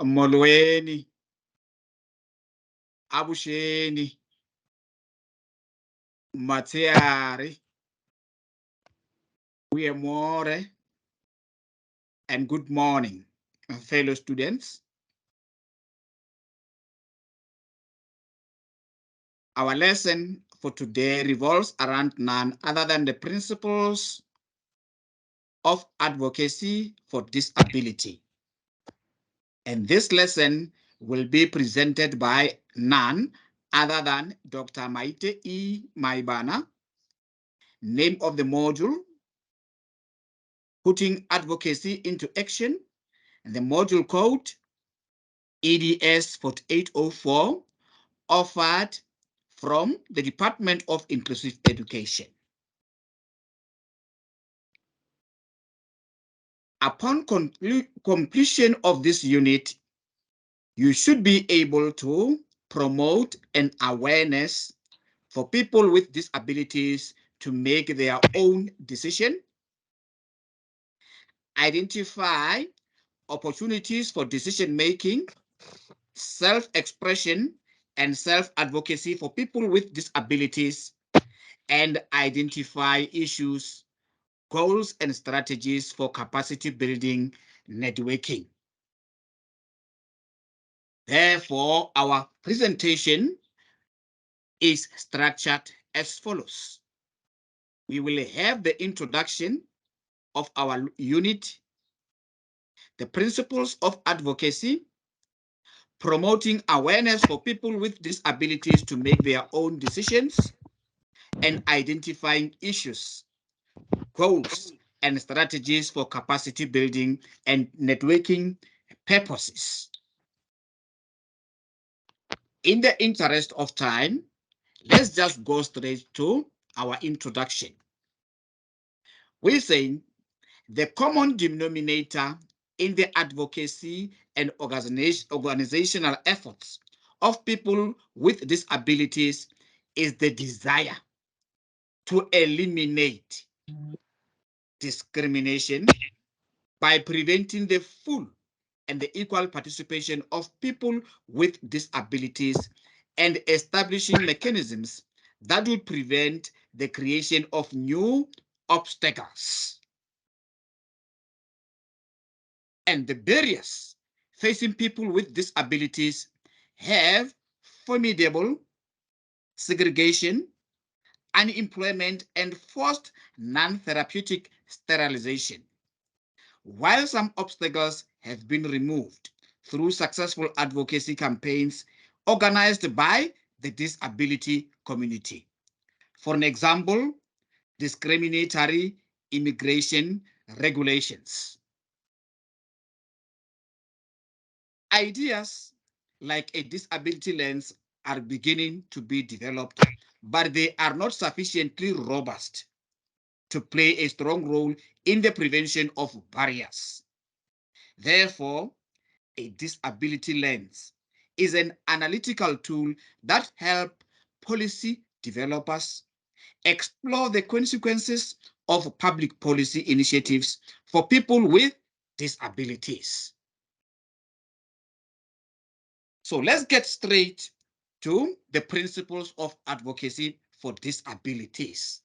Molweni, Abusheni, Mateari, Uyemore, and good morning, fellow students. Our lesson for today revolves around none other than the principles of advocacy for disability. And this lesson will be presented by none other than Dr. Maite E. Maebane. Name of the module, Putting Advocacy into Action, and the module code EDS4804, offered from the Department of Inclusive Education. Upon completion of this unit, you should be able to promote an awareness for people with disabilities to make their own decision, identify opportunities for decision-making, self-expression, and self-advocacy for people with disabilities, and identify issues, goals, and strategies for capacity building networking. Therefore, our presentation is structured as follows. We will have the introduction of our unit, the principles of advocacy, promoting awareness for people with disabilities to make their own decisions, and identifying issues, goals, and strategies for capacity building and networking purposes. In the interest of time, let's just go straight to our introduction. We're saying the common denominator in the advocacy and organizational efforts of people with disabilities is the desire to eliminate discrimination by preventing the full and the equal participation of people with disabilities and establishing mechanisms that would prevent the creation of new obstacles. And the barriers facing people with disabilities have formidable segregation, unemployment, and forced non-therapeutic sterilization. While some obstacles have been removed through successful advocacy campaigns organized by the disability community. For an example, discriminatory immigration regulations. Ideas like a disability lens are beginning to be developed, but they are not sufficiently robust to play a strong role in the prevention of barriers. Therefore, a disability lens is an analytical tool that helps policy developers explore the consequences of public policy initiatives for people with disabilities. So let's get straight to the principles of advocacy for disabilities.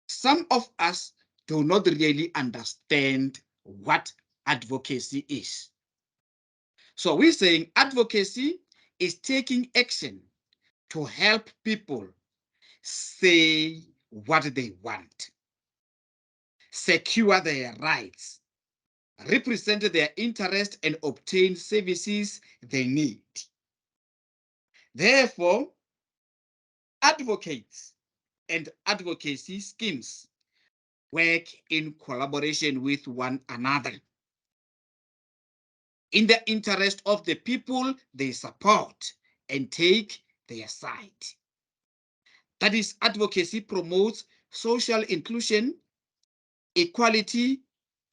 Some of us do not really understand what advocacy is. So we're saying advocacy is taking action to help people say what they want, secure their rights, represent their interests, and obtain services they need. Therefore, advocates and advocacy schemes work in collaboration with one another in the interest of the people they support and take their side. That is, advocacy promotes social inclusion, equality,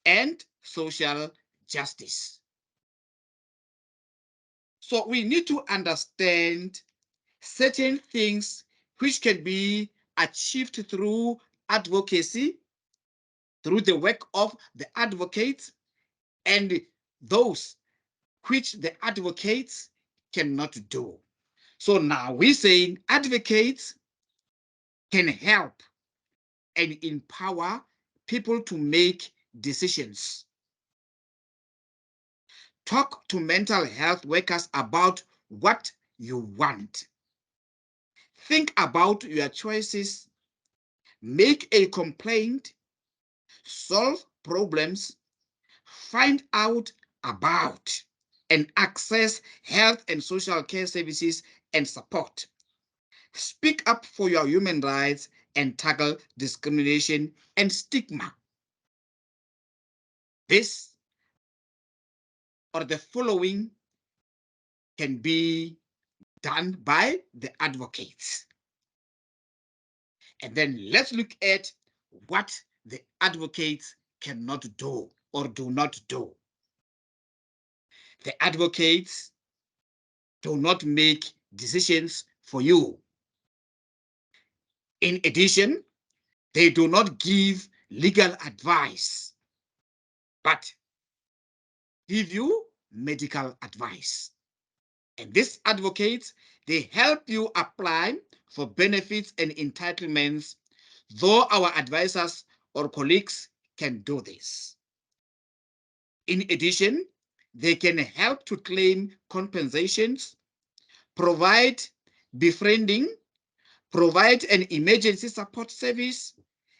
and social justice. So we need to understand certain things which can be achieved through advocacy, through the work of the advocates, and those which the advocates cannot do. So now we're saying advocates can help and empower people to make decisions. Talk to mental health workers about what you want. Think about your choices, make a complaint, solve problems, find out about and access health and social care services and support. Speak up for your human rights and tackle discrimination and stigma. This or the following can be done by the advocates. And then let's look at what the advocates cannot do or do not do. The advocates do not make decisions for you. In addition, they do not give legal advice, but give you medical advice. And these advocates, they help you apply for benefits and entitlements, though our advisors or colleagues can do this. In addition, they can help to claim compensations, provide befriending, provide an emergency support service,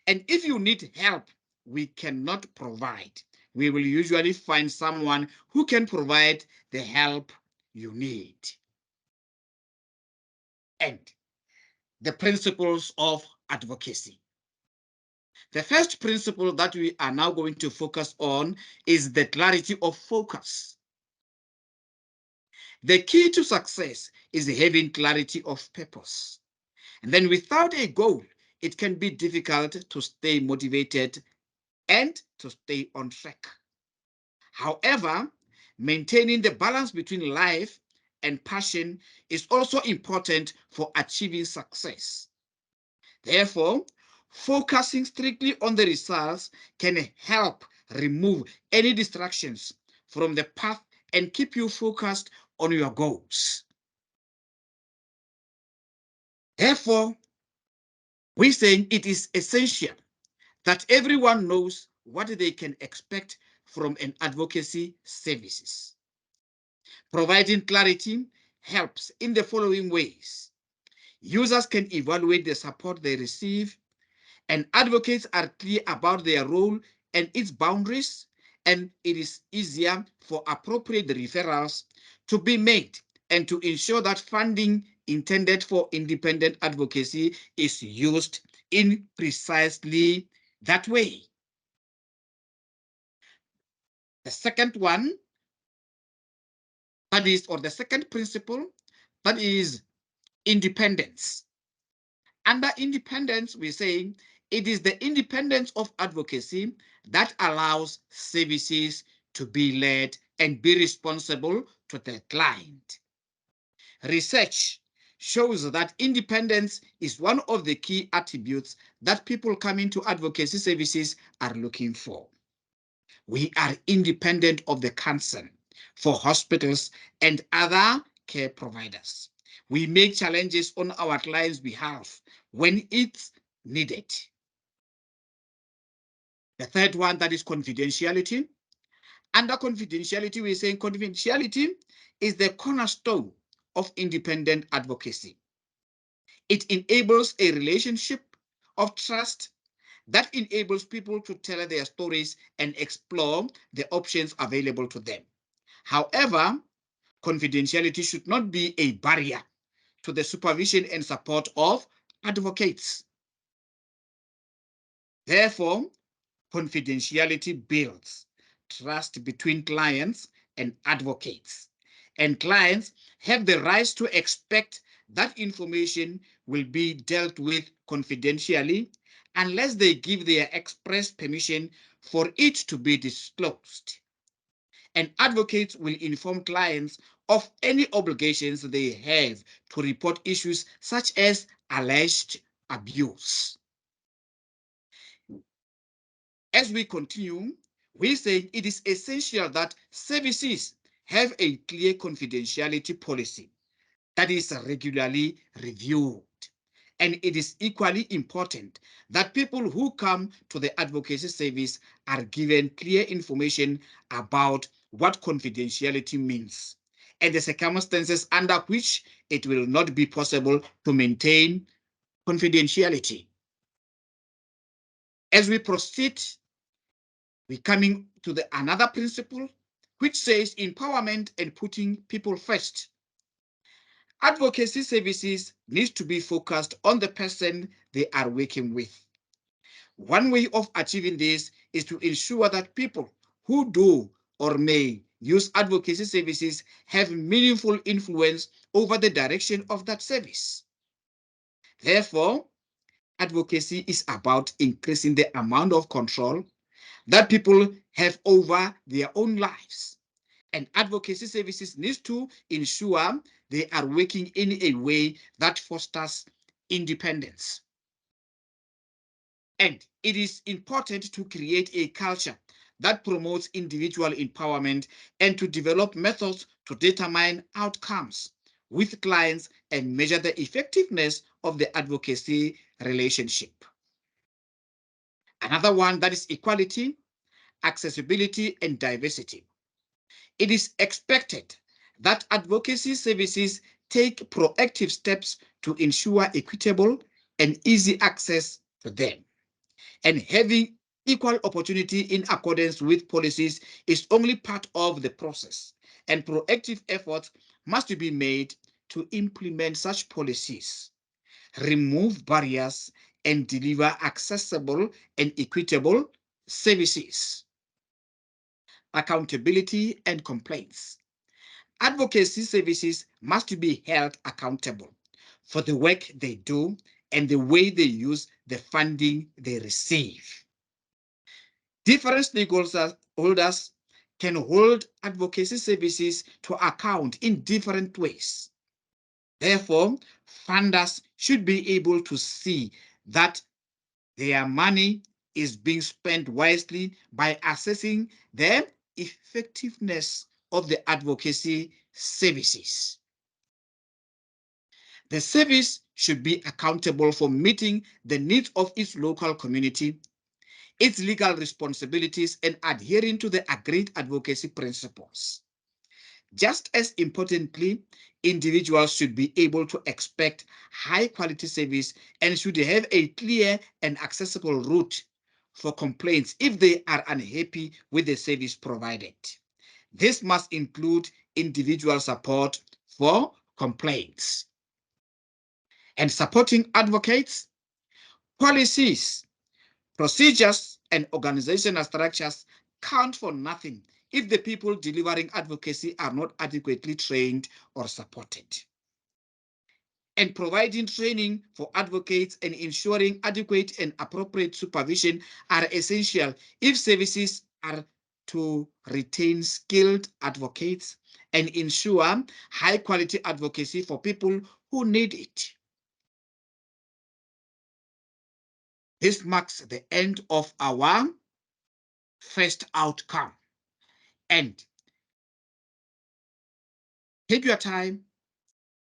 and if you need help we cannot provide, we will usually find someone who can provide the help you need. And the principles of advocacy. The first principle that we are now going to focus on is the clarity of focus. The key to success is having clarity of purpose. And then without a goal, it can be difficult to stay motivated and to stay on track. However, maintaining the balance between life and passion is also important for achieving success. Therefore, focusing strictly on the results can help remove any distractions from the path and keep you focused on your goals. Therefore, we're saying it is essential that everyone knows what they can expect from an advocacy services. Providing clarity helps in the following ways. Users can evaluate the support they receive, and advocates are clear about their role and its boundaries, and it is easier for appropriate referrals to be made and to ensure that funding intended for independent advocacy is used in precisely that way. The second one, that is, or the second principle, that is independence. Under independence, we're saying it is the independence of advocacy that allows services to be led and be responsible to the client. Research shows that independence is one of the key attributes that people coming to advocacy services are looking for. We are independent of the council for hospitals and other care providers. We make challenges on our clients' behalf when it's needed. The third one, that is confidentiality. Under confidentiality, we're saying confidentiality is the cornerstone of independent advocacy. It enables a relationship of trust that enables people to tell their stories and explore the options available to them. However, confidentiality should not be a barrier to the supervision and support of advocates. Therefore, confidentiality builds trust between clients and advocates. And clients have the right to expect that information will be dealt with confidentially unless they give their express permission for it to be disclosed. And advocates will inform clients of any obligations they have to report issues such as alleged abuse. As we continue, We say it is essential that services have a clear confidentiality policy that is regularly reviewed. And it is equally important that people who come to the advocacy service are given clear information about what confidentiality means and the circumstances under which it will not be possible to maintain confidentiality. As we proceed, we're coming to another principle, which says empowerment and putting people first. Advocacy services need to be focused on the person they are working with. One way of achieving this is to ensure that people who do or may use advocacy services have meaningful influence over the direction of that service. Therefore, advocacy is about increasing the amount of control that people have over their own lives. And advocacy services need to ensure they are working in a way that fosters independence. And it is important to create a culture that promotes individual empowerment and to develop methods to determine outcomes with clients and measure the effectiveness of the advocacy relationship. Another one that is equality, accessibility, and diversity. It is expected that advocacy services take proactive steps to ensure equitable and easy access to them. And having equal opportunity in accordance with policies is only part of the process. And proactive efforts must be made to implement such policies, remove barriers, and deliver accessible and equitable services. Accountability and complaints. Advocacy services must be held accountable for the work they do and the way they use the funding they receive. Different stakeholders can hold advocacy services to account in different ways. Therefore, funders should be able to see that their money is being spent wisely by assessing the effectiveness of the advocacy services. The service should be accountable for meeting the needs of its local community, its legal responsibilities, and adhering to the agreed advocacy principles. Just as importantly, individuals should be able to expect high quality service and should have a clear and accessible route for complaints if they are unhappy with the service provided. This must include individual support for complaints. And supporting advocates, policies, procedures, and organizational structures count for nothing if the people delivering advocacy are not adequately trained or supported. And providing training for advocates and ensuring adequate and appropriate supervision are essential if services are to retain skilled advocates and ensure high quality advocacy for people who need it. This marks the end of our first outcome. And take your time,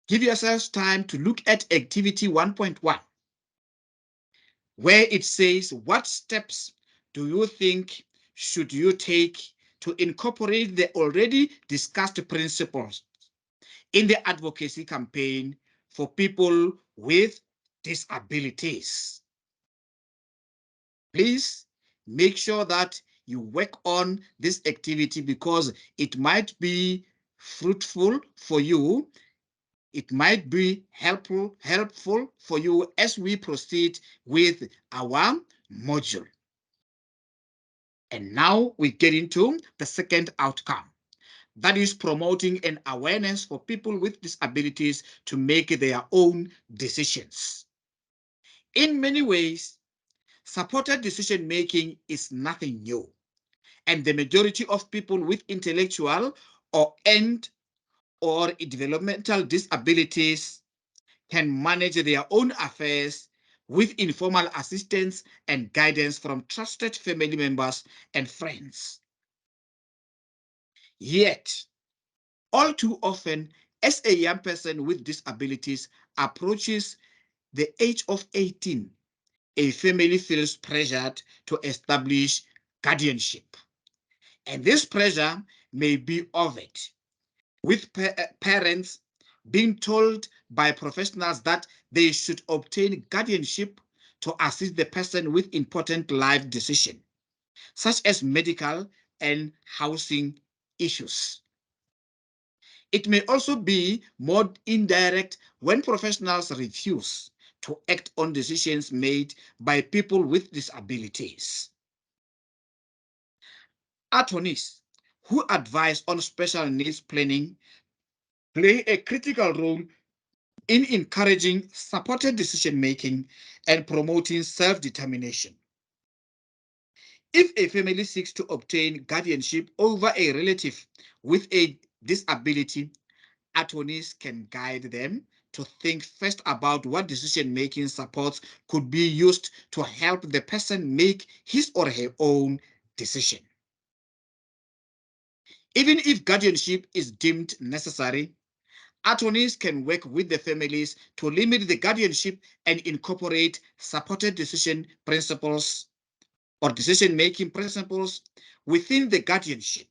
give yourselves time to look at activity 1.1, where it says, what steps do you think should you take to incorporate the already discussed principles in the advocacy campaign for people with disabilities? Please make sure that you work on this activity because it might be fruitful for you. It might be helpful for you as we proceed with our module. And now we get into the second outcome. That is promoting an awareness for people with disabilities to make their own decisions. In many ways, supported decision making is nothing new. And the majority of people with intellectual or developmental disabilities can manage their own affairs with informal assistance and guidance from trusted family members and friends. Yet, all too often, as a young person with disabilities approaches the age of 18, a family feels pressured to establish guardianship. And this pressure may be overt, with parents being told by professionals that they should obtain guardianship to assist the person with important life decisions, such as medical and housing issues. It may also be more indirect when professionals refuse to act on decisions made by people with disabilities. Attorneys who advise on special needs planning play a critical role in encouraging supported decision-making and promoting self-determination. If a family seeks to obtain guardianship over a relative with a disability, attorneys can guide them to think first about what decision-making supports could be used to help the person make his or her own decision. Even if guardianship is deemed necessary, attorneys can work with the families to limit the guardianship and incorporate supported decision principles or decision-making principles within the guardianship.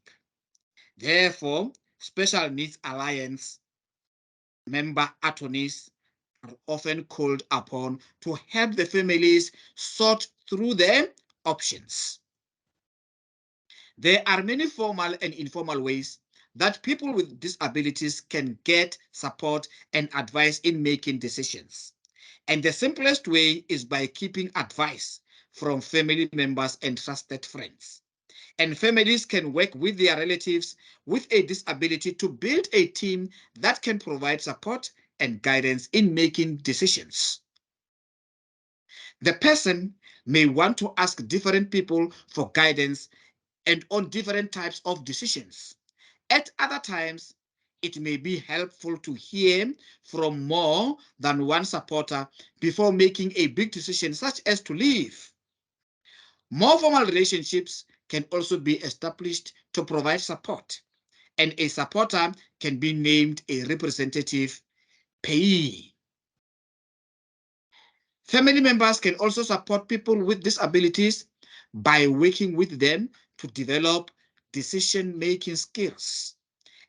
Therefore, Special Needs Alliance member attorneys are often called upon to help the families sort through their options. There are many formal and informal ways that people with disabilities can get support and advice in making decisions. And the simplest way is by keeping advice from family members and trusted friends. And families can work with their relatives with a disability to build a team that can provide support and guidance in making decisions. The person may want to ask different people for guidance and on different types of decisions. At other times, it may be helpful to hear from more than one supporter before making a big decision, such as to leave. More formal relationships can also be established to provide support, and a supporter can be named a representative payee. Family members can also support people with disabilities by working with them to develop decision-making skills.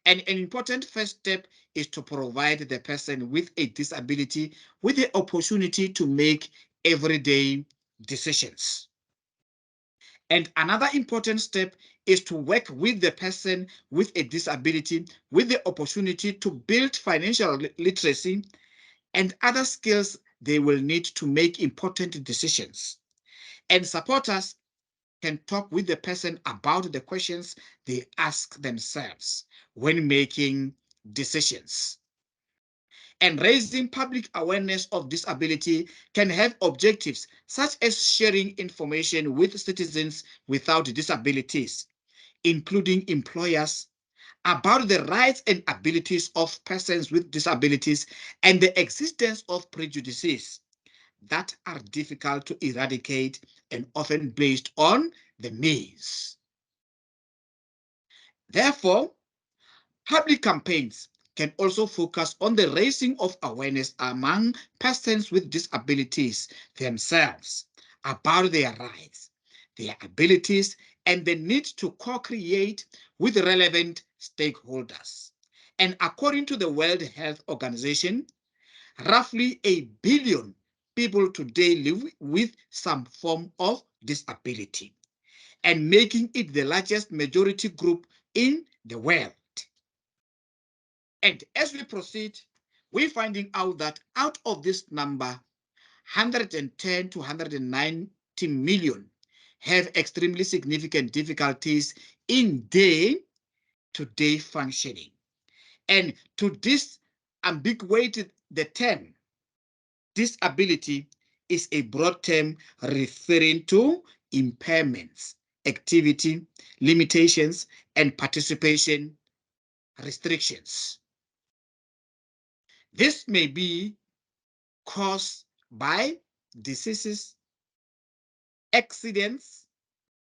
And an important first step is to provide the person with a disability with the opportunity to make everyday decisions. And another important step is to work with the person with a disability with the opportunity to build financial literacy and other skills they will need to make important decisions. And supporters can talk with the person about the questions they ask themselves when making decisions. And raising public awareness of disability can have objectives such as sharing information with citizens without disabilities, including employers, about the rights and abilities of persons with disabilities and the existence of prejudices that are difficult to eradicate and often based on the means. Therefore, public campaigns can also focus on the raising of awareness among persons with disabilities themselves about their rights, their abilities, and the need to co-create with relevant stakeholders. And according to the World Health Organization, roughly 1 billion people today live with some form of disability, and making it the largest majority group in the world. And as we proceed, we're finding out that out of this number, 110 to 190 million have extremely significant difficulties in day-to-day functioning. And to disambiguate the term, disability is a broad term referring to impairments, activity, limitations, and participation restrictions. This may be caused by diseases, accidents,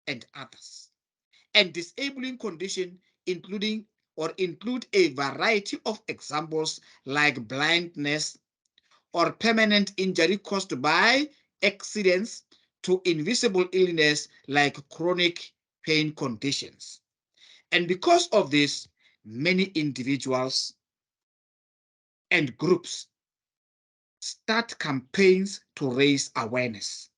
and others. And disabling condition include a variety of examples like blindness or permanent injury caused by accidents to invisible illness like chronic pain conditions. And because of this, many individuals and groups start campaigns to raise awareness,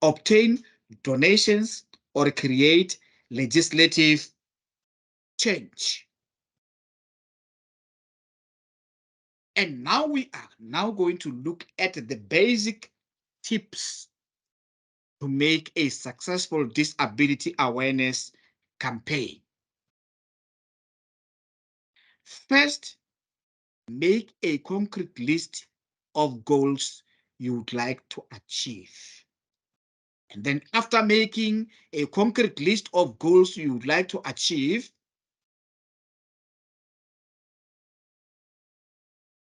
obtain donations, or create legislative change. And now we are now going to look at the basic tips to make a successful disability awareness campaign. First, make a concrete list of goals you would like to achieve. And then after making a concrete list of goals you would like to achieve,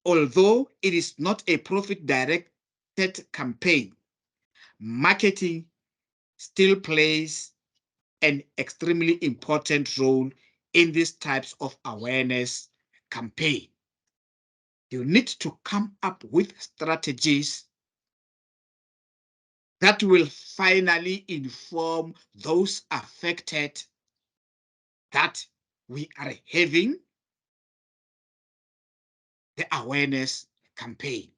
although it is not a profit-directed campaign, marketing still plays an extremely important role in these types of awareness campaign. You need to come up with strategies that will finally inform those affected that we are having the awareness campaign.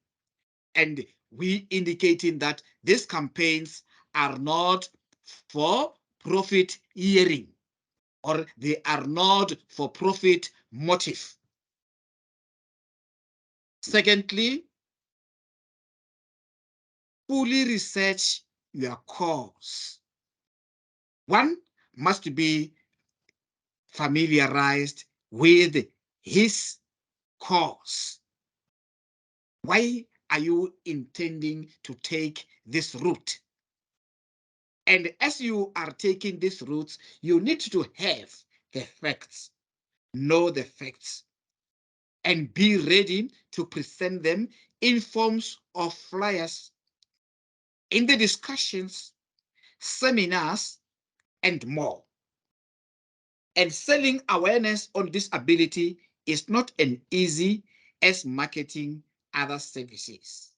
And we indicating that these campaigns are not for profit hearing, or they are not for profit motive. Secondly, fully research your cause. One must be familiarized with his cause. Why are you intending to take this route? And as you are taking these routes, you need to have the facts, know the facts, and be ready to present them in forms of flyers in the discussions, seminars, and more. And selling awareness on disability is not as easy as marketing other services.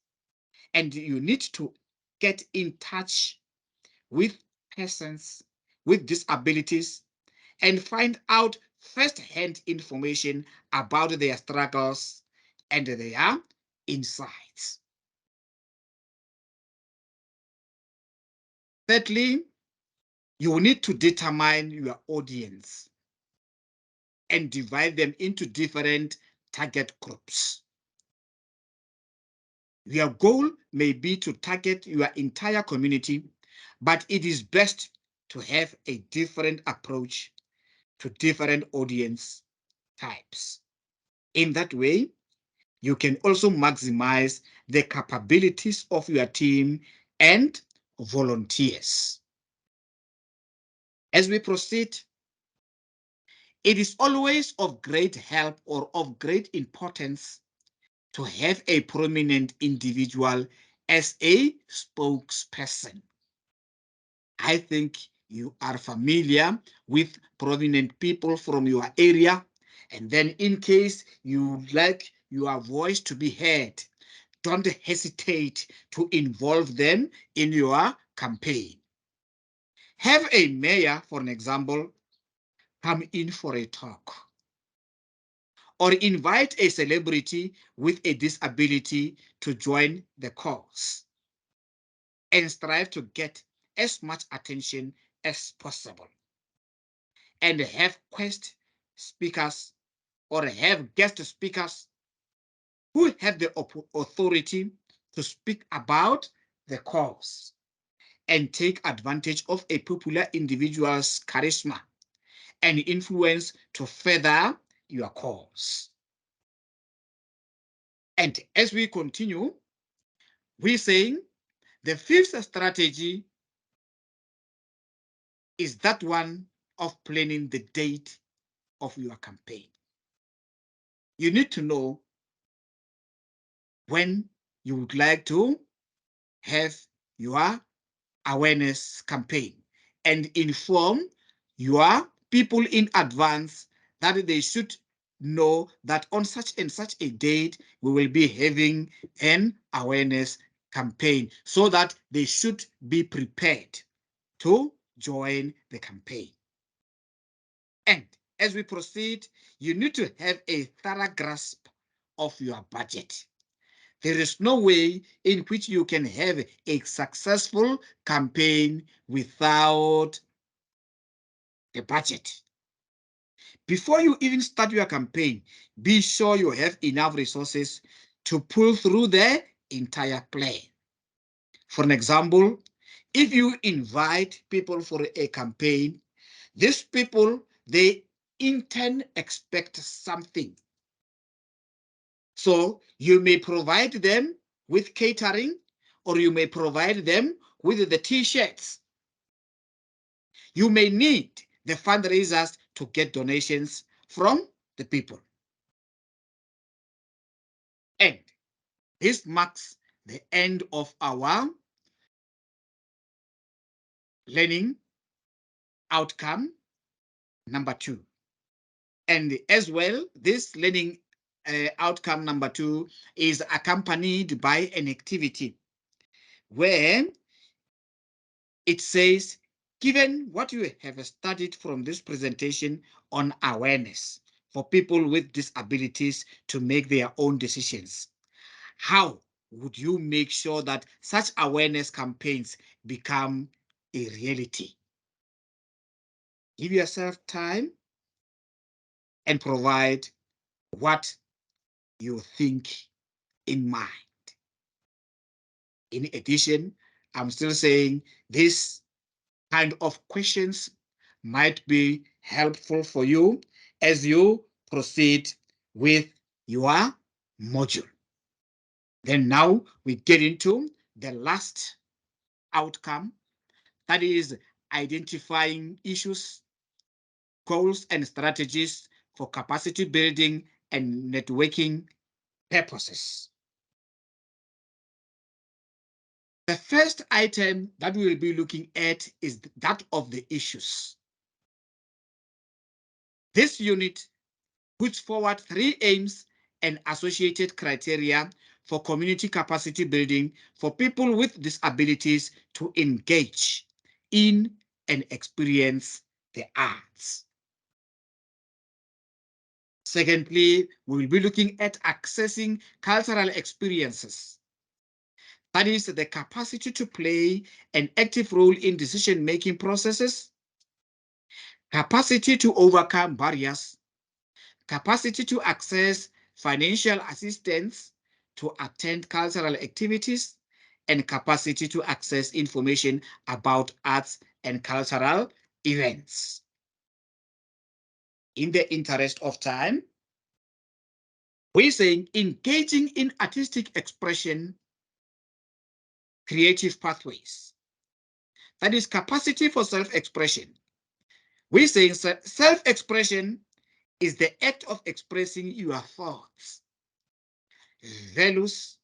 And you need to get in touch with persons with disabilities and find out first-hand information about their struggles and their insights. Thirdly, you need to determine your audience and divide them into different target groups. Your goal may be to target your entire community, but it is best to have a different approach to different audience types. In that way, you can also maximize the capabilities of your team and volunteers. As we proceed, it is always of great help or of great importance to have a prominent individual as a spokesperson. I think you are familiar with prominent people from your area, and then in case you like your voice to be heard, don't hesitate to involve them in your campaign. Have a mayor, for an example, come in for a talk, or invite a celebrity with a disability to join the cause, and strive to get as much attention as possible. And have guest speakers or have guest speakers who have the authority to speak about the cause and take advantage of a popular individual's charisma and influence to further your cause. And as we continue, we're saying the fifth strategy is that one of planning the date of your campaign. You need to know when you would like to have your awareness campaign and inform your people in advance that they should know that on such and such a date, we will be having an awareness campaign so that they should be prepared to join the campaign. And as we proceed, you need to have a thorough grasp of your budget. There is no way in which you can have a successful campaign without a budget. Before you even start your campaign, be sure you have enough resources to pull through the entire plan. For an example, if you invite people for a campaign, these people, they in turn expect something. So you may provide them with catering, or you may provide them with the t-shirts. You may need the fundraisers to get donations from the people. And this marks the end of our learning outcome number 2. And as well, this learning outcome number 2 is accompanied by an activity where it says, given what you have studied from this presentation on awareness for people with disabilities to make their own decisions, how would you make sure that such awareness campaigns become a reality? Give yourself time and provide what you think in mind. In addition, I'm still saying this kind of questions might be helpful for you as you proceed with your module. Then now we get into the last outcome, that is identifying issues, goals, and strategies for capacity building and networking purposes. The first item that we will be looking at is that of the issues. This unit puts forward 3 aims and associated criteria for community capacity building for people with disabilities to engage in and experience the arts. Secondly, we will be looking at accessing cultural experiences. That is the capacity to play an active role in decision-making processes, capacity to overcome barriers, capacity to access financial assistance to attend cultural activities, and capacity to access information about arts and cultural events. In the interest of time, we're saying engaging in artistic expression, creative pathways. That is capacity for self-expression. We're saying self-expression is the act of expressing your thoughts, values,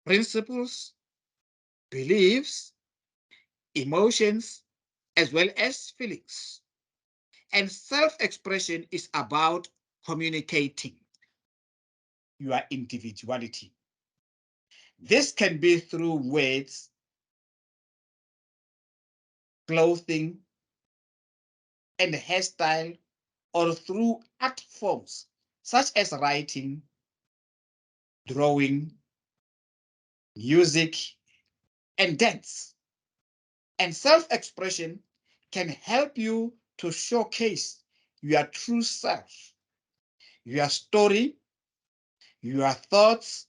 principles, beliefs, emotions, as well as feelings. And self-expression is about communicating your individuality. This can be through words, clothing, and hairstyle, or through art forms such as writing, drawing, music, and dance. And self-expression can help you to showcase your true self, your story, your thoughts,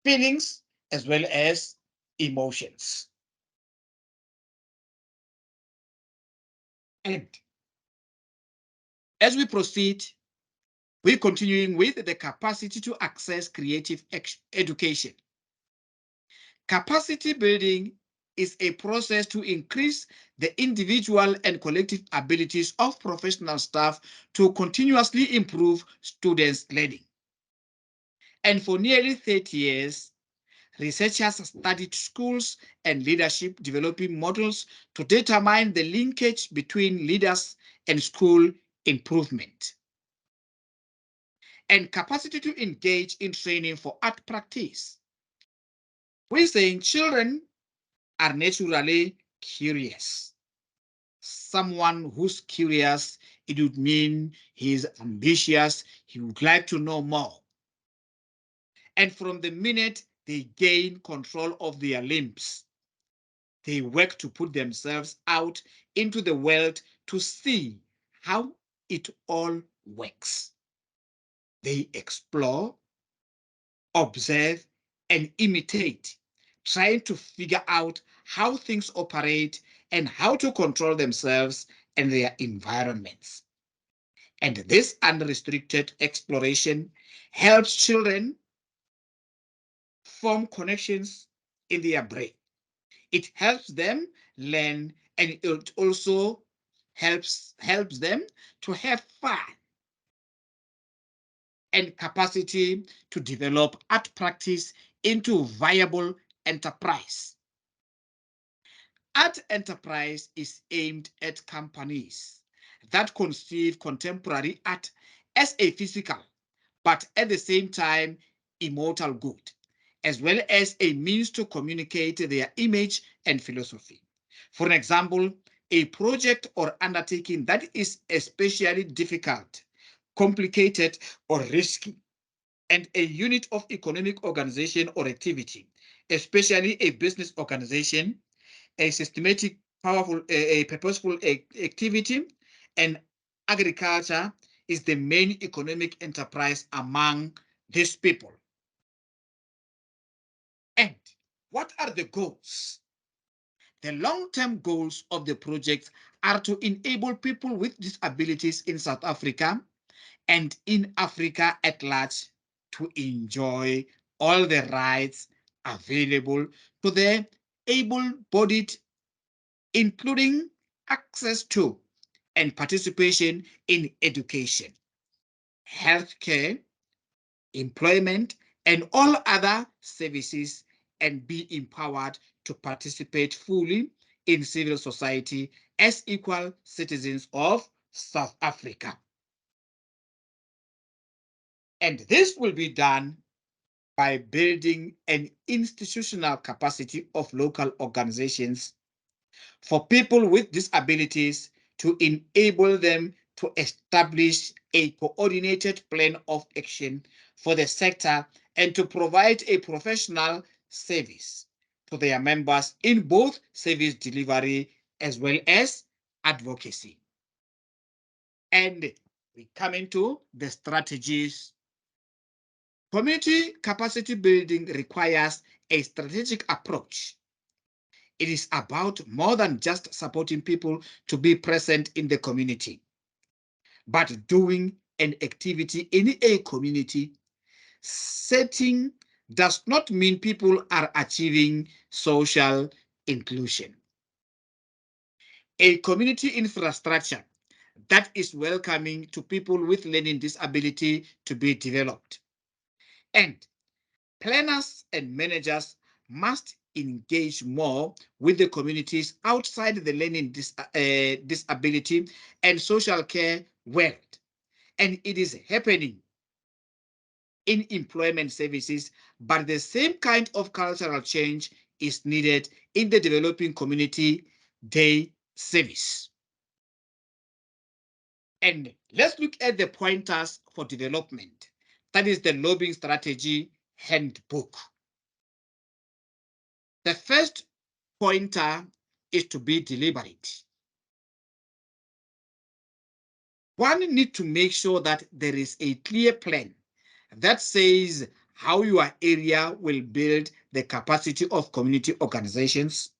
feelings, as well as emotions. And as we proceed, we're continuing with the capacity to access creative education. Capacity building is a process to increase the individual and collective abilities of professional staff to continuously improve students' learning. And for nearly 30 years, Researchers studied schools and leadership developing models to determine the linkage between leaders and school improvement and capacity to engage in training for art practice. We're saying children are naturally curious. Someone who's curious, it would mean he's ambitious, he would like to know more. And from the minute they gain control of their limbs, they work to put themselves out into the world to see how it all works. They explore, observe, and imitate, trying to figure out how things operate and how to control themselves and their environments. And this unrestricted exploration helps children form connections in their brain. It helps them learn, and it also helps them to have fun and capacity to develop art practice into viable enterprise. Art enterprise is aimed at companies that conceive contemporary art as a physical, but at the same time, immortal good, as well as a means to communicate their image and philosophy. For example, a project or undertaking that is especially difficult, complicated, or risky, and a unit of economic organization or activity, especially a business organization, a systematic, powerful, a purposeful activity, and agriculture is the main economic enterprise among these people. And what are the goals? The long-term goals of the project are to enable people with disabilities in South Africa and in Africa at large to enjoy all the rights available to the able-bodied, including access to and participation in education, healthcare, employment, and all other services, and be empowered to participate fully in civil society as equal citizens of South Africa. And this will be done by building an institutional capacity of local organizations for people with disabilities to enable them to establish a coordinated plan of action for the sector and to provide a professional service to their members in both service delivery as well as advocacy. And we come into the strategies. Community capacity building requires a strategic approach. It is about more than just supporting people to be present in the community, but doing an activity in a community setting does not mean people are achieving social inclusion. A community infrastructure that is welcoming to people with learning disability to be developed. And planners and managers must engage more with the communities outside the learning disability and social care world. And it is happening in employment services, but the same kind of cultural change is needed in the developing community day service. And let's look at the pointers for development. That is the lobbying strategy handbook. The first pointer is to be deliberate. One needs to make sure that there is a clear plan that says how your area will build the capacity of community organizations,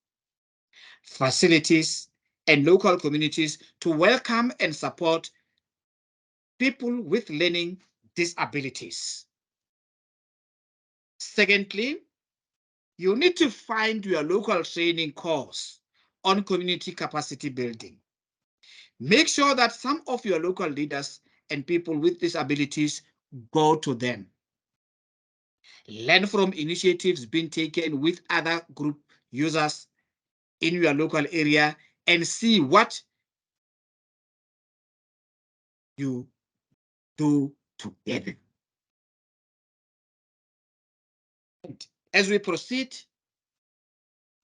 facilities, and local communities to welcome and support people with learning disabilities. Secondly, you need to find your local training course on community capacity building. Make sure that some of your local leaders and people with disabilities go to them. Learn from initiatives being taken with other group users in your local area and see what you do together. As we proceed,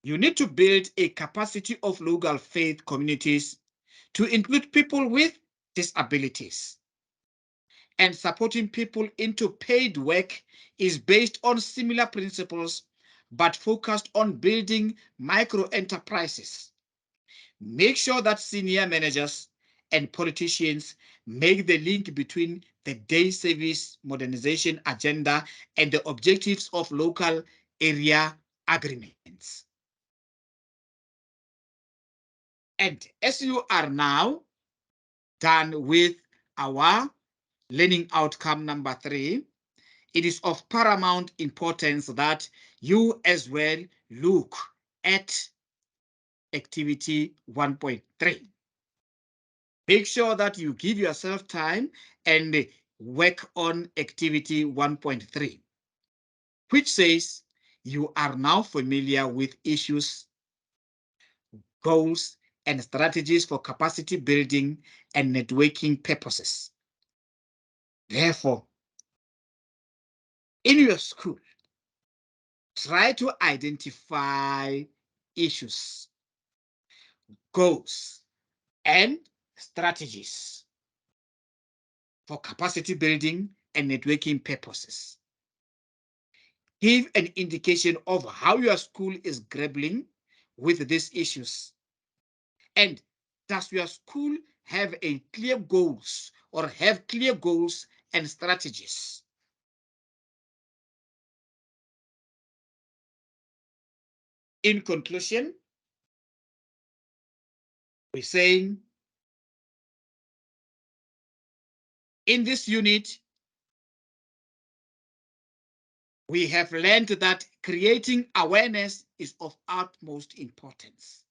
you need to build a capacity of local faith communities to include people with disabilities. And supporting people into paid work is based on similar principles, but focused on building micro enterprises. Make sure that senior managers and politicians make the link between the day service modernization agenda and the objectives of local area agreements. And as you are now done with our learning outcome number 3, it is of paramount importance that you as well look at activity 1.3. Make sure that you give yourself time and work on activity 1.3, which says you are now familiar with issues, goals, and strategies for capacity building and networking purposes. Therefore, in your school, try to identify issues, goals, and strategies for capacity building and networking purposes. Give an indication of how your school is grappling with these issues. And does your school have a clear goals or have clear goals and strategies? In conclusion, we're saying in this unit, we have learned that creating awareness is of utmost importance.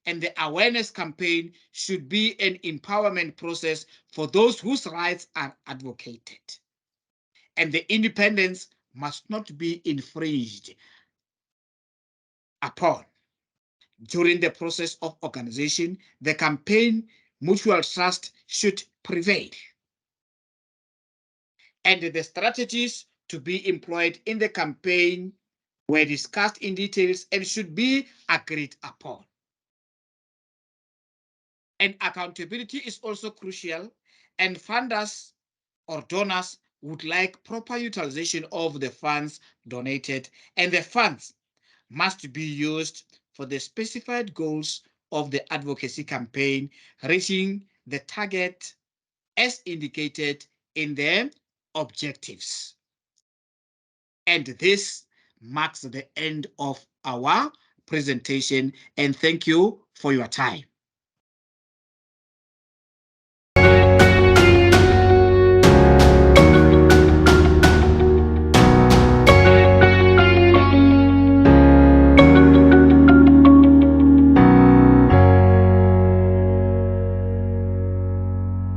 And the awareness campaign should be an empowerment process for those whose rights are advocated. And the independence must not be infringed upon. During the process of organization, the campaign mutual trust should prevail. And the strategies to be employed in the campaign were discussed in details and should be agreed upon. And accountability is also crucial, and funders or donors would like proper utilization of the funds donated, and the funds must be used for the specified goals of the advocacy campaign, reaching the target as indicated in the objectives. And this marks the end of our presentation, and thank you for your time.